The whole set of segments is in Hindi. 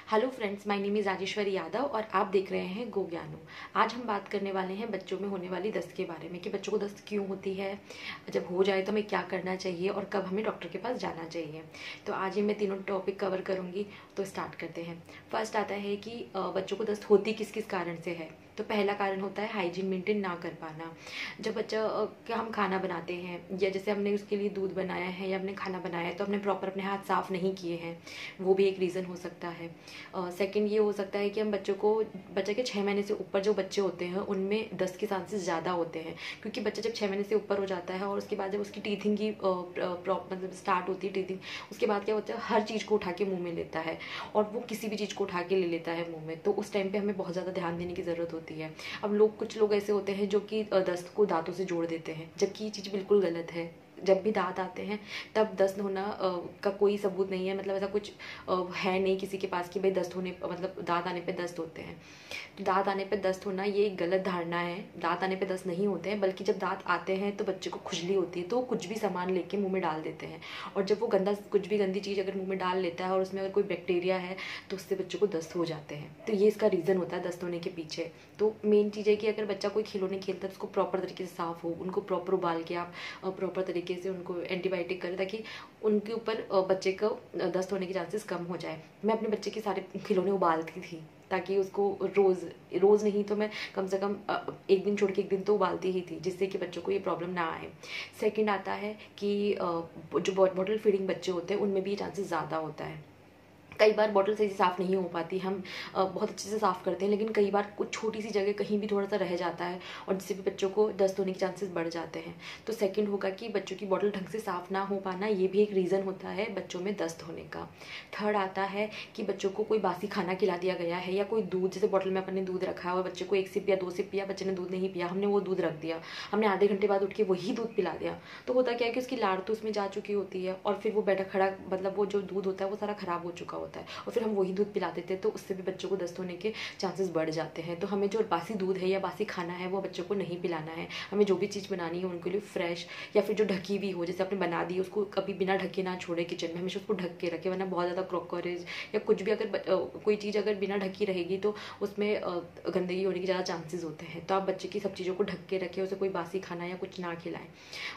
Hello friends, my name is Rajeshwari Yadav और आप देख रहे हैं गो ज्ञानो। आज हम बात करने वाले हैं बच्चों में होने वाली दस्त के बारे में कि बच्चों को दस्त क्यों होती है, जब हो जाए तो हमें क्या करना चाहिए और कब हमें डॉक्टर के पास जाना चाहिए। तो आज ही मैं तीनों टॉपिक कवर करूँगी। तो स्टार्ट करते हैं। फर्स्ट आता है कि बच्चों को दस्त होती किस किस कारण से है। तो पहला कारण होता है हाइजीन मेंटेन ना कर पाना। जब बच्चा क्या हम खाना बनाते हैं या जैसे हमने उसके लिए दूध बनाया है या हमने खाना बनाया है तो हमने प्रॉपर अपने हाथ साफ़ नहीं किए हैं, वो भी एक रीज़न हो सकता है। सेकंड ये हो सकता है कि हम बच्चे के 6 महीने से ऊपर जो बच्चे होते हैं उनमें दस्त के चांसेस ज़्यादा होते हैं, क्योंकि बच्चा जब 6 महीने से ऊपर हो जाता है और उसके बाद जब उसकी टीथिंग की मतलब स्टार्ट होती है टीथिंग, उसके बाद क्या होता है हर चीज़ को उठा के मुँह में लेता है और वो किसी भी चीज़ को उठा के ले लेता है मुँह में। तो उस टाइम पे हमें बहुत ज़्यादा ध्यान देने की ज़रूरत होती है। अब कुछ लोग ऐसे होते हैं जो कि दस्त को दांतों से जोड़ देते हैं, जबकि ये चीज़ बिल्कुल गलत है। जब भी दांत आते हैं तब दस्त होना का कोई सबूत नहीं है, मतलब ऐसा कुछ है नहीं किसी के पास कि भाई दस्त होने मतलब दांत आने पे दस्त होते हैं। तो दांत आने पे दस्त होना ये एक गलत धारणा है। दांत आने पे दस्त नहीं होते हैं, बल्कि जब दांत आते हैं तो बच्चे को खुजली होती है तो वो कुछ भी सामान लेके मुंह में डाल देते हैं, और जब वो कुछ भी गंदी चीज़ अगर मुंह में डाल लेता है और उसमें अगर कोई बैक्टीरिया है तो उससे बच्चे को दस्त हो जाते हैं। तो ये इसका रीज़न होता है दस्त होने के पीछे। तो मेन चीज़ है कि अगर बच्चा कोई खिलौने खेलता है तो उसको प्रॉपर तरीके से साफ़ हो, उनको प्रॉपर उबाल के आप प्रॉपर तरीके से उनको एंटीबायोटिक करें ताकि उनके ऊपर बच्चे को दस्त होने के चांसेस कम हो जाए। मैं अपने बच्चे के सारे खिलौने उबालती थी ताकि उसको रोज़ नहीं तो मैं कम से कम एक दिन छोड़ के एक दिन तो उबालती ही थी, जिससे कि बच्चों को ये प्रॉब्लम ना आए। सेकंड आता है कि जो बॉटल फीडिंग बच्चे होते हैं उनमें भी ये चांसेस ज़्यादा होता है। कई बार बॉटल सही से साफ़ नहीं हो पाती, हम बहुत अच्छे से साफ़ करते हैं, लेकिन कई बार कुछ छोटी सी जगह कहीं भी थोड़ा सा रह जाता है और जिससे भी बच्चों को दस्त होने के चांसेस बढ़ जाते हैं। तो सेकंड होगा कि बच्चों की बॉटल ढंग से साफ़ ना हो पाना, ये भी एक रीज़न होता है बच्चों में दस्त होने का। थर्ड आता है कि बच्चों को कोई बासी खाना खिला दिया गया है या कोई दूध, जैसे बॉटल में अपन ने दूध रखा है और बच्चे को 1 सिप या 2 सिप पिया, बच्चे ने दूध नहीं पिया, हमने वो दूध रख दिया, हमने आधे घंटे बाद उठ के वही दूध पिला दिया, तो होता क्या है कि उसकी लार तो उसमें जा चुकी होती है और फिर वो बैठा खड़ा मतलब वो जो दूध होता है वो सारा ख़राब हो चुका होता है और फिर हम वही दूध पिला देते हैं, तो उससे भी बच्चों को दस्त होने के चांसेस बढ़ जाते हैं। तो हमें जो बासी दूध है या बासी खाना है वो बच्चों को नहीं पिलाना है। हमें जो भी चीज़ बनानी है उनके लिए फ्रेश या फिर जो ढकी हुई हो, जैसे आपने बना दी उसको कभी बिना ढके ना छोड़े किचन में, हमेशा उसको ढक के रखे, वरना बहुत ज़्यादा क्रॉकरेज या कुछ भी अगर कोई चीज़ अगर बिना ढकी रहेगी तो उसमें गंदगी होने के ज़्यादा चांसेस होते हैं। तो आप बच्चे की सब चीज़ों को ढक के रखें, उसे कोई बासी खाना या कुछ ना खिलाएं।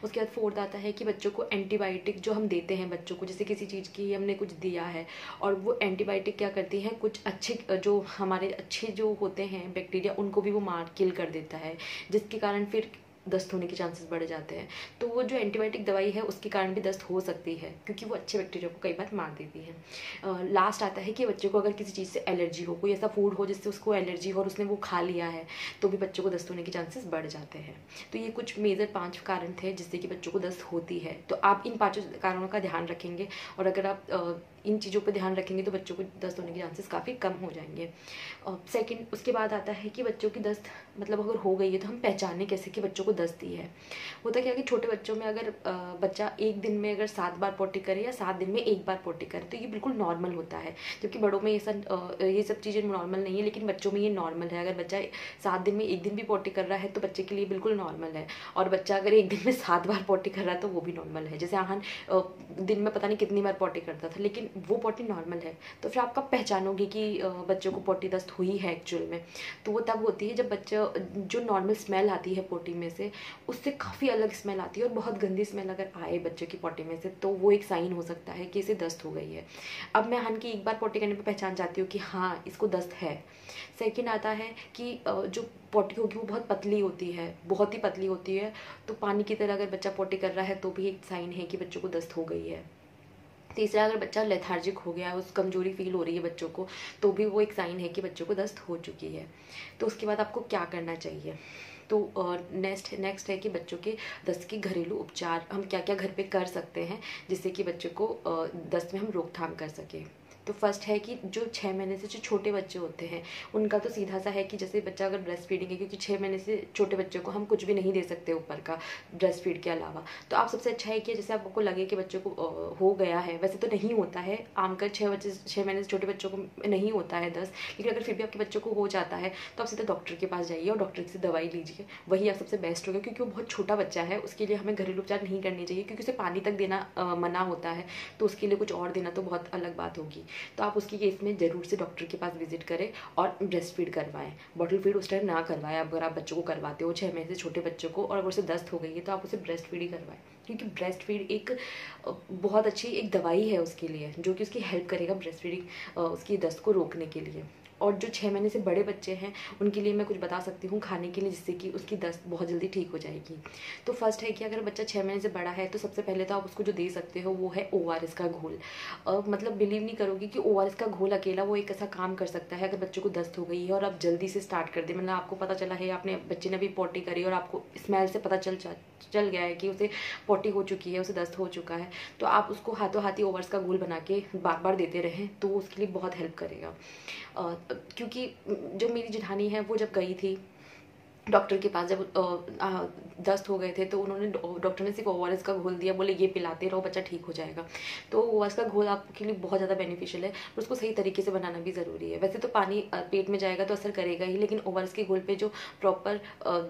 उसके बाद फोर्थ आता है कि बच्चों को एंटीबायोटिक जो हम देते हैं बच्चों को, जैसे किसी चीज़ की हमने कुछ दिया है और वो एंटीबायोटिक क्या करती है, कुछ अच्छे जो हमारे अच्छे जो होते हैं बैक्टीरिया उनको भी वो मार किल कर देता है, जिसके कारण फिर दस्त होने के चांसेस बढ़ जाते हैं। तो वो जो एंटीबायोटिक दवाई है उसके कारण भी दस्त हो सकती है, क्योंकि वो अच्छे बैक्टीरिया को कई बार मार देती है। लास्ट आता है कि बच्चे को अगर किसी चीज़ से एलर्जी हो, कोई ऐसा फूड हो जिससे उसको एलर्जी हो और उसने वो खा लिया है, तो भी बच्चों को दस्त होने के चांसेस बढ़ जाते हैं। तो ये कुछ मेजर 5 कारण थे जिससे कि बच्चों को दस्त होती है। तो आप इन 5 कारणों का ध्यान रखेंगे और अगर आप इन चीज़ों पर ध्यान रखेंगे तो बच्चों को दस्त होने के चांसेस काफ़ी कम हो जाएंगे। सेकंड उसके बाद आता है कि बच्चों की दस्त मतलब अगर हो गई है तो हम पहचाने कैसे कि बच्चों को दस्त ही है। होता क्या है कि छोटे बच्चों में अगर बच्चा एक दिन में अगर 7 बार पोटी करे या 7 दिन में 1 बार पोटी करे तो ये बिल्कुल नॉर्मल होता है, जबकि बड़ों में ये सब चीज़ें नॉर्मल नहीं है, लेकिन बच्चों में ये नॉर्मल है। अगर बच्चा 7 दिन में 1 दिन भी पोटी कर रहा है तो बच्चे के लिए बिल्कुल नॉर्मल है, और बच्चा अगर एक दिन में 7 बार पोटी कर रहा है तो वो भी नॉर्मल है। जैसे आहन दिन में पता नहीं कितनी बार पोटी करता था, लेकिन वो पोटी नॉर्मल है। तो फिर आप कब पहचानोगे कि बच्चों को पोटी दस्त हुई है एक्चुअल में? तो वो तब होती है जब बच्चा जो नॉर्मल स्मेल आती है पोटी में से उससे काफ़ी अलग स्मेल आती है, और बहुत गंदी स्मेल अगर आए बच्चे की पोटी में से तो वो एक साइन हो सकता है कि इसे दस्त हो गई है। अब मैं आहन की एक बार पोटी करने पर पहचान जाती हूँ कि हाँ इसको दस्त है। सेकंड आता है कि जो पोटी होगी वो बहुत पतली होती है, बहुत ही पतली होती है, तो पानी की तरह अगर बच्चा पोटी कर रहा है तो भी एक साइन है कि बच्चों को दस्त हो गई है। तीसरा, अगर बच्चा लेथार्जिक हो गया है, उस कमजोरी फील हो रही है बच्चों को, तो भी वो एक साइन है कि बच्चों को दस्त हो चुकी है। तो उसके बाद आपको क्या करना चाहिए? तो नेक्स्ट है कि बच्चों के दस्त के घरेलू उपचार हम क्या क्या घर पे कर सकते हैं जिससे कि बच्चों को दस्त में हम रोकथाम कर सकें। तो फर्स्ट है कि जो 6 महीने से जो छोटे बच्चे होते हैं उनका तो सीधा सा है कि जैसे बच्चा अगर ब्रेस्ट फीडिंग है, क्योंकि 6 महीने से छोटे बच्चों को हम कुछ भी नहीं दे सकते ऊपर का ब्रेस्ट फीड के अलावा, तो आप सबसे अच्छा है कि जैसे आपको लगे कि बच्चों को हो गया है, वैसे तो नहीं होता है आमकर 6 महीने से छोटे बच्चों को नहीं होता है दस्त, लेकिन अगर फिर भी आपके बच्चों को हो जाता है तो आप सीधे डॉक्टर के पास जाइए और डॉक्टर से दवाई लीजिए, वही आप सबसे बेस्ट होगा। क्योंकि वो बहुत छोटा बच्चा है, उसके लिए हमें घरेलू उपचार नहीं करनी चाहिए, क्योंकि उसे पानी तक देना मना होता है, तो उसके लिए कुछ और देना तो बहुत अलग बात होगी। तो आप उसकी केस में ज़रूर से डॉक्टर के पास विजिट करें और ब्रेस्ट फीड करवाएं। बॉटल फीड उस टाइम ना करवाएं। अगर आप बच्चों को करवाते हो 6 महीने से छोटे बच्चों को और अगर उसे दस्त हो गई है तो आप उसे ब्रेस्ट फीड ही करवाएं, क्योंकि ब्रेस्ट फीड एक बहुत अच्छी एक दवाई है उसके लिए, जो कि उसकी हेल्प करेगा ब्रेस्ट फीडिंग उसकी दस्त को रोकने के लिए। और जो 6 महीने से बड़े बच्चे हैं उनके लिए मैं कुछ बता सकती हूँ खाने के लिए, जिससे कि उसकी दस्त बहुत जल्दी ठीक हो जाएगी। तो फर्स्ट है कि अगर बच्चा 6 महीने से बड़ा है तो सबसे पहले तो आप उसको जो दे सकते हो वो है ORS का घोल। मतलब बिलीव नहीं करोगे कि ORS का घोल अकेला वो एक ऐसा काम कर सकता है। अगर बच्चे को दस्त हो गई है और आप जल्दी से स्टार्ट कर दे, मतलब आपको पता चला है आपने बच्चे ने भी पॉटी करी और आपको स्मेल से पता चल गया है कि उसे पॉटी हो चुकी है, उसे दस्त हो चुका है, तो आप उसको हाथों हाथ ही ORS का घोल बना के बार बार देते रहें तो उसके लिए बहुत हेल्प करेगा। क्योंकि जो मेरी जेठानी है वो जब गई थी डॉक्टर के पास, जब दस्त हो गए थे तो उन्होंने डॉक्टर ने सिर्फ ORS का घोल दिया, बोले ये पिलाते रहो बच्चा ठीक हो जाएगा। तो ORS का घोल आपके लिए बहुत ज़्यादा बेनिफिशियल है, पर उसको सही तरीके से बनाना भी ज़रूरी है। वैसे तो पानी पेट में जाएगा तो असर करेगा ही, लेकिन ORS के घोल पे जो प्रॉपर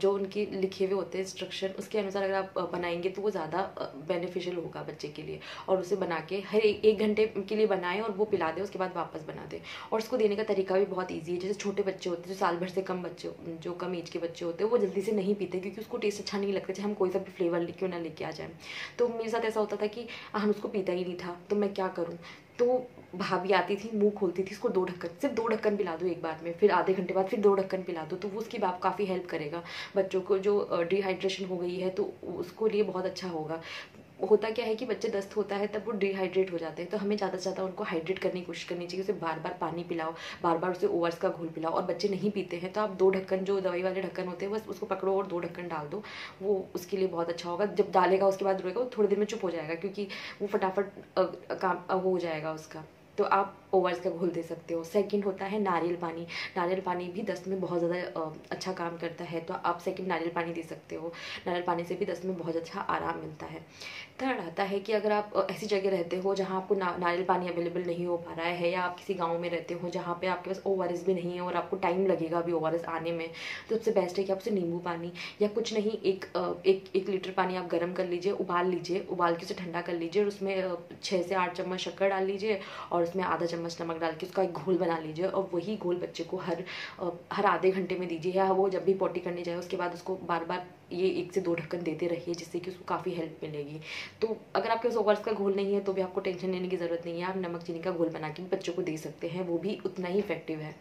जो उनके लिखे हुए होते हैं इंस्ट्रक्शन, उसके अनुसार अगर आप बनाएंगे तो वो ज़्यादा बेनिफिशियल होगा बच्चे के लिए। और उसे बना के हर 1 घंटे के लिए बनाएं और वो पिला दें, उसके बाद वापस बना दें। और उसको देने का तरीका भी बहुत ईजी है। जैसे छोटे बच्चे होते हैं, जो साल भर से कम बच्चे, जो कम एज के बच्चे होते हैं, वो जल्दी से नहीं पीते क्योंकि उसको टेस्ट अच्छा नहीं लगता, चाहे हम कोई सा भी फ्लेवर क्यों ना लेके आ जाए। तो मेरे साथ ऐसा होता था कि हम उसको पीता ही नहीं था, तो मैं क्या करूँ। तो भाभी आती थी, मुंह खोलती थी, इसको 2 ढक्कन, सिर्फ 2 ढक्कन पिला दो एक बार में, फिर आधे घंटे बाद फिर 2 ढक्कन पिला दो, तो वो उसकी बाप काफ़ी हेल्प करेगा। बच्चों को जो डिहाइड्रेशन हो गई है तो उसको लिए बहुत अच्छा होगा। होता क्या है कि बच्चे दस्त होता है तब वो डिहाइड्रेट हो जाते हैं, तो हमें ज़्यादा से ज़्यादा उनको हाइड्रेट करने की कोशिश करनी चाहिए। उसे बार बार पानी पिलाओ, बार बार उसे ORS का घोल पिलाओ। और बच्चे नहीं पीते हैं तो आप 2 ढक्कन, जो दवाई वाले ढक्कन होते हैं, बस उसको पकड़ो और 2 ढक्कन डाल दो, वो उसके लिए बहुत अच्छा होगा। जब डालेगा उसके बाद रोएगा, वो थोड़ी देर में चुप हो जाएगा क्योंकि वो फटाफट काम हो जाएगा उसका। तो आप ORS का घोल दे सकते हो। सेकंड होता है नारियल पानी। नारियल पानी भी दस्त में बहुत ज़्यादा अच्छा काम करता है, तो आप सेकंड नारियल पानी दे सकते हो। नारियल पानी से भी दस्त में बहुत अच्छा आराम मिलता है। थर्ड आता है कि अगर आप ऐसी जगह रहते हो जहाँ आपको नारियल पानी अवेलेबल नहीं हो पा रहा है, या आप किसी गाँव में रहते हो जहाँ पे आपके पास ORS भी नहीं है और आपको टाइम लगेगा अभी ORS आने में, तो सबसे बेस्ट है कि आप उसे नींबू पानी, या कुछ नहीं, एक लीटर पानी आप गर्म कर लीजिए, उबाल लीजिए, उबाल के उसे ठंडा कर लीजिए और उसमें 6 से 8 चम्मच शक्कर डाल लीजिए और उसमें आधा चम्मच नमक डाल के उसका एक घोल बना लीजिए। और वही घोल बच्चे को हर आधे घंटे में दीजिए, या वो जब भी पॉटी करने जाए उसके बाद उसको बार बार ये 1 से 2 ढक्कन देते रहिए, जिससे कि उसको काफ़ी हेल्प मिलेगी। तो अगर आपके पास ORS का घोल नहीं है तो भी आपको टेंशन लेने की ज़रूरत नहीं है, आप नमक चीनी का घोल बना के भी बच्चों को दे सकते हैं, वो भी उतना ही इफेक्टिव है।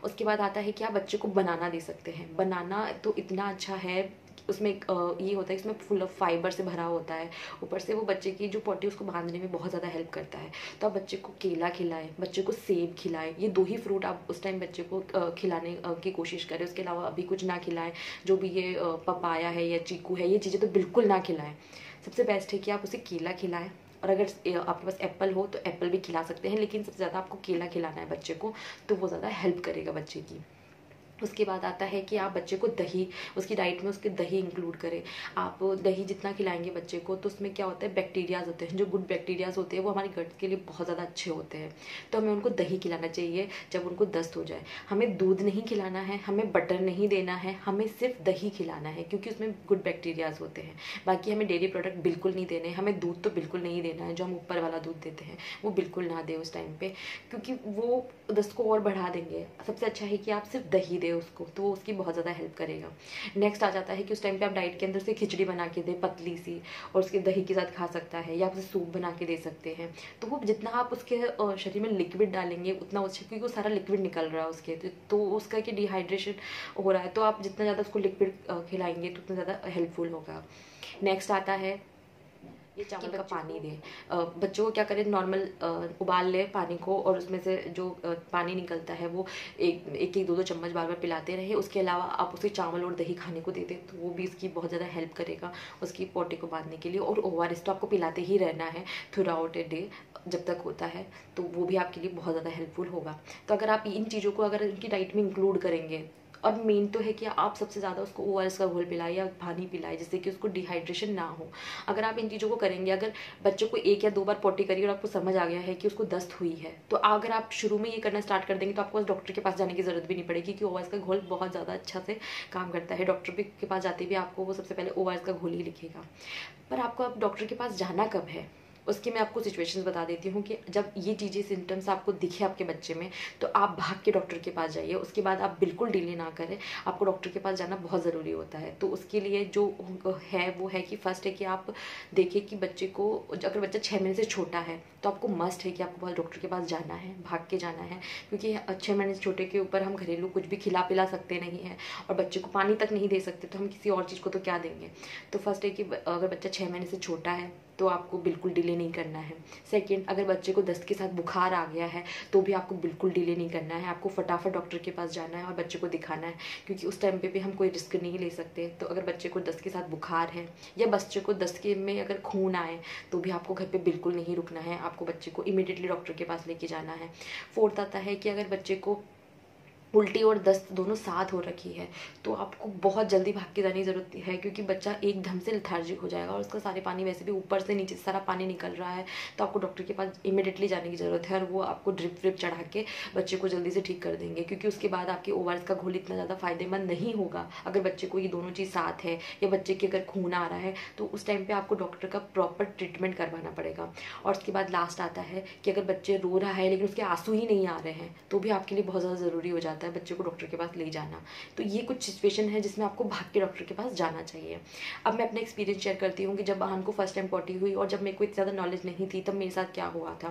उसके बाद आता है कि आप बच्चे को बनाना दे सकते हैं। बनाना तो इतना अच्छा है, उसमें ये होता है, इसमें फुल ऑफ फाइबर से भरा होता है, ऊपर से वो बच्चे की जो पॉटी उसको बांधने में बहुत ज़्यादा हेल्प करता है। तो आप बच्चे को केला खिलाएं, बच्चे को सेब खिलाएं, ये 2 ही फ्रूट आप उस टाइम बच्चे को खिलाने की कोशिश करें। उसके अलावा अभी कुछ ना खिलाएं, जो भी ये पपाया है या चीकू है, ये चीज़ें तो बिल्कुल ना खिलाएं। सबसे बेस्ट है कि आप उसे केला खिलाएं, और अगर आपके पास एप्पल हो तो एप्पल भी खिला सकते हैं, लेकिन सबसे ज़्यादा आपको केला खिलाना है बच्चे को, तो वो ज़्यादा हेल्प करेगा बच्चे की। उसके बाद आता है कि आप बच्चे को दही, उसकी डाइट में उसके दही इंक्लूड करें। आप दही जितना खिलाएंगे बच्चे को तो उसमें क्या होता है, बैक्टीरियाज होते हैं, जो गुड बैक्टीरियाज होते हैं वो हमारे गट के लिए बहुत ज़्यादा अच्छे होते हैं। तो हमें उनको दही खिलाना चाहिए जब उनको दस्त हो जाए। हमें दूध नहीं खिलाना है, हमें बटर नहीं देना है, हमें सिर्फ दही खिलाना है, क्योंकि उसमें गुड बैक्टीरियाज होते हैं। बाकी हमें डेयरी प्रोडक्ट बिल्कुल नहीं देने, हमें दूध तो बिल्कुल नहीं देना है, जो हम ऊपर वाला दूध देते हैं वो बिल्कुल ना दे उस टाइम पे, क्योंकि वो दस्त को और बढ़ा देंगे। सबसे अच्छा है कि आप सिर्फ दही दे उसको, तो वो उसकी बहुत ज़्यादा हेल्प करेगा। नेक्स्ट आ जाता है कि उस टाइम पे आप डाइट के अंदर से खिचड़ी बना के दें पतली सी, और उसके दही के साथ खा सकता है, या आप उसे सूप बना के दे सकते हैं। तो वो जितना आप उसके शरीर में लिक्विड डालेंगे उतना अच्छा, क्योंकि वो सारा लिक्विड निकल रहा है उसके, तो उसका कि डिहाइड्रेशन हो रहा है, तो आप जितना ज़्यादा उसको लिक्विड खिलाएंगे तो उतना ज़्यादा हेल्पफुल होगा। नेक्स्ट आता है ये चावल का पानी दें। बच्चों को क्या करें, नॉर्मल उबाल ले पानी को, और उसमें से जो पानी निकलता है वो एक 2 चम्मच बार बार पिलाते रहे। उसके अलावा आप उसे चावल और दही खाने को देते तो वो भी इसकी बहुत ज़्यादा हेल्प करेगा उसकी पॉटी को बांधने के लिए। और ORS तो आपको पिलाते ही रहना है थ्रू आउट ए डे जब तक होता है, तो वो भी आपके लिए बहुत ज़्यादा हेल्पफुल होगा। तो अगर आप इन चीज़ों को अगर उनकी डाइट में इंक्लूड करेंगे, और मेन तो है कि आप सबसे ज़्यादा उसको ORS का घोल पिलाए या पानी पिलाए, जिससे कि उसको डिहाइड्रेशन ना हो। अगर आप इन चीज़ों को करेंगे, अगर बच्चों को 1 या 2 बार पॉटी करी और आपको समझ आ गया है कि उसको दस्त हुई है, तो अगर आप शुरू में ये करना स्टार्ट कर देंगे तो आपको डॉक्टर के पास जाने की ज़रूरत भी नहीं पड़ेगी, क्योंकि ORS का घोल बहुत ज़्यादा अच्छा से काम करता है। डॉक्टर के पास जाते भी आपको वो सबसे पहले ORS का घोल ही लिखेगा। पर आपको अब डॉक्टर के पास जाना कब है, उसकी मैं आपको सिचुएशंस बता देती हूँ कि जब ये चीज़ें सिम्टम्स आपको दिखे आपके बच्चे में तो आप भाग के डॉक्टर के पास जाइए। उसके बाद आप बिल्कुल डिले ना करें, आपको डॉक्टर के पास जाना बहुत ज़रूरी होता है। तो उसके लिए जो है वो है कि फर्स्ट है कि आप देखिए कि बच्चे को, अगर बच्चा 6 महीने से छोटा है तो आपको मस्ट है कि आपको बहुत डॉक्टर के पास जाना है, भाग के जाना है, क्योंकि 6 महीने से छोटे के ऊपर हम घरेलू कुछ भी खिला पिला सकते नहीं हैं और बच्चे को पानी तक नहीं दे सकते, तो हम किसी और चीज़ को तो क्या देंगे। तो फर्स्ट है कि अगर बच्चा 6 महीने से छोटा है तो आपको बिल्कुल डिले नहीं करना है। सेकंड, अगर बच्चे को दस्त के साथ बुखार आ गया है तो भी आपको बिल्कुल डिले नहीं करना है, आपको फटाफट डॉक्टर के पास जाना है और बच्चे को दिखाना है, क्योंकि उस टाइम पे भी हम कोई रिस्क नहीं ले सकते। तो अगर बच्चे को दस्त के साथ बुखार है या बच्चे को दस्त के में अगर खून आए तो भी आपको घर पे बिल्कुल नहीं रुकना है, आपको बच्चे को इमीडिएटली डॉक्टर के पास लेके जाना है। फोर्थ आता है कि अगर बच्चे को उल्टी और दस्त दोनों साथ हो रखी है तो आपको बहुत जल्दी भाग के जाने की ज़रूरत है, क्योंकि बच्चा एकदम से लेथार्जिक हो जाएगा और उसका सारे पानी वैसे भी ऊपर से नीचे सारा पानी निकल रहा है। तो आपको डॉक्टर के पास इमीडिएटली जाने की ज़रूरत है और वो आपको ड्रिप व्रिप चढ़ा के बच्चे को जल्दी से ठीक कर देंगे, क्योंकि उसके बाद आपके ओआरएस का घोल इतना ज़्यादा फायदेमंद नहीं होगा। अगर बच्चे को ये दोनों चीज़ साथ है या बच्चे के अगर खून आ रहा है तो उस टाइम पर आपको डॉक्टर का प्रॉपर ट्रीटमेंट करवाना पड़ेगा। और उसके बाद लास्ट आता है कि अगर बच्चे रो रहा है लेकिन उसके आंसू ही नहीं आ रहे हैं तो भी आपके लिए बहुत ज़्यादा ज़रूरी हो जाता है बच्चे को डॉक्टर के पास ले जाना। तो ये कुछ सिचुएशन है जिसमें आपको भाग के डॉक्टर के पास जाना चाहिए। अब मैं अपना एक्सपीरियंस शेयर करती हूँ कि जब आहन को फर्स्ट टाइम पॉटी हुई और जब मेरे को इतनी ज़्यादा नॉलेज नहीं थी तब मेरे साथ क्या हुआ था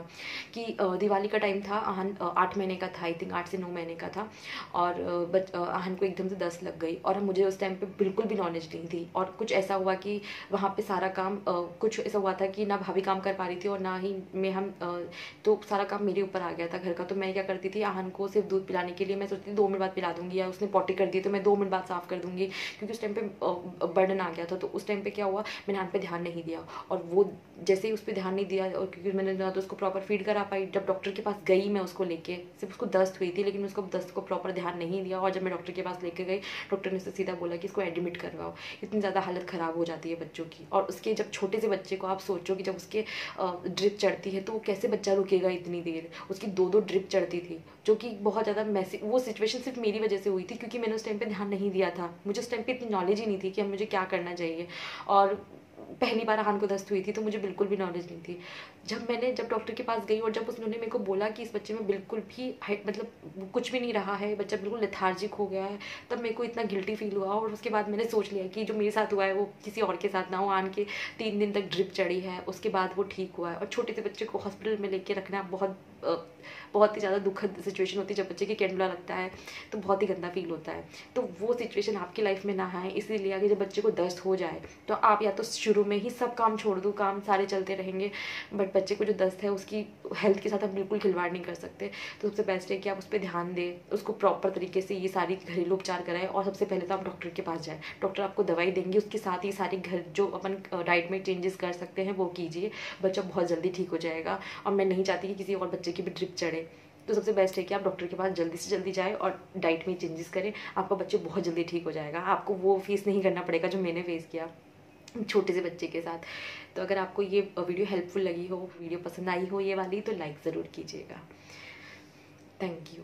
कि दिवाली का टाइम था, आहन 8 महीने का था, आई थिंक 8 से 9 महीने का था और आहन को एकदम से दस्त लग गई और मुझे उस टाइम पे बिल्कुल भी नॉलेज नहीं थी। और कुछ ऐसा हुआ कि वहाँ पे सारा काम कुछ ऐसा हुआ था कि ना भाभी काम कर पा रही थी और ना ही मैं हम तो सारा काम मेरे ऊपर आ गया था घर का। तो मैं क्या करती थी, आहन को सिर्फ दूध पिलाने के लिए मैं सोचती थी 2 मिनट बाद पिला दूंगी, या उसने पॉटी कर दी तो मैं 2 मिनट बाद साफ कर दूंगी, क्योंकि उस टाइम पे बर्डन आ गया था। तो उस टाइम पे क्या हुआ, मैंने आहन पे ध्यान नहीं दिया और वो जैसे ही उस पर ध्यान नहीं दिया और क्योंकि मैंने ना तो उसको प्रॉपर फीड करा पाई। जब डॉक्टर के पास गई मैं उसको लेके, सिर्फ उसको दस्त हुई थी लेकिन उसको दस्त को प्रॉपर ध्यान नहीं दिया और जब मैं डॉक्टर के पास लेके गई डॉक्टर ने उससे सीधा बोला कि इसको एडमिट करवाओ, इतनी ज़्यादा हालत ख़राब हो जाती है बच्चों की। और उसके जब छोटे से बच्चे को आप सोचो कि जब उसके ड्रिप चढ़ती है तो वो कैसे बच्चा रुकेगा इतनी देर, उसकी 2-2 ड्रिप चढ़ती थी जो कि बहुत ज़्यादा मैसी। वो सिचुएशन सिर्फ मेरी वजह से हुई थी क्योंकि मैंने उस टाइम पे ध्यान नहीं दिया था, मुझे उस टाइम पे इतनी नॉलेज ही नहीं थी कि मुझे क्या करना चाहिए। और पहली बार आहन को दस्त हुई थी तो मुझे बिल्कुल भी नॉलेज नहीं थी। जब डॉक्टर के पास गई और जब उन्होंने मेरे को बोला कि इस बच्चे में बिल्कुल भी मतलब कुछ भी नहीं रहा है, बच्चा बिल्कुल लेथार्जिक हो गया है, तब मेरे को इतना गिल्टी फील हुआ। और उसके बाद मैंने सोच लिया कि जो मेरे साथ हुआ है वो किसी और के साथ ना हो। आहन के 3 दिन तक ड्रिप चढ़ी है, उसके बाद वो ठीक हुआ है। और छोटे से बच्चे को हॉस्पिटल में लेके रखना बहुत ही ज़्यादा दुखद सिचुएशन होती है। जब बच्चे की कैंडुला लगता है तो बहुत ही गंदा फील होता है। तो वो सिचुएशन आपकी लाइफ में ना आए इसलिए आगे जब बच्चे को दस्त हो जाए तो आप या तो शुरू में ही सब काम छोड़ दो, काम सारे चलते रहेंगे, बट बच्चे को जो दस्त है उसकी हेल्थ के साथ आप बिल्कुल खिलवाड़ नहीं कर सकते। तो सबसे बेस्ट है कि आप उस पर ध्यान दें, उसको प्रॉपर तरीके से ये सारी घरेलू उपचार कराएं और सबसे पहले तो आप डॉक्टर के पास जाएँ। डॉक्टर आपको दवाई देंगे, उसके साथ ही सारी घर जो अपन डाइट में चेंजेस कर सकते हैं वो कीजिए, बच्चा बहुत जल्दी ठीक हो जाएगा। और मैं नहीं चाहती कि किसी और बच्चे की भी ड्रिप चढ़े। तो सबसे बेस्ट है कि आप डॉक्टर के पास जल्दी से जल्दी जाएं और डाइट में चेंजेस करें, आपका बच्चे बहुत जल्दी ठीक हो जाएगा। आपको वो फेस नहीं करना पड़ेगा जो मैंने फेस किया छोटे से बच्चे के साथ। तो अगर आपको ये वीडियो हेल्पफुल लगी हो, वीडियो पसंद आई हो ये वाली, तो लाइक ज़रूर कीजिएगा। Thank you.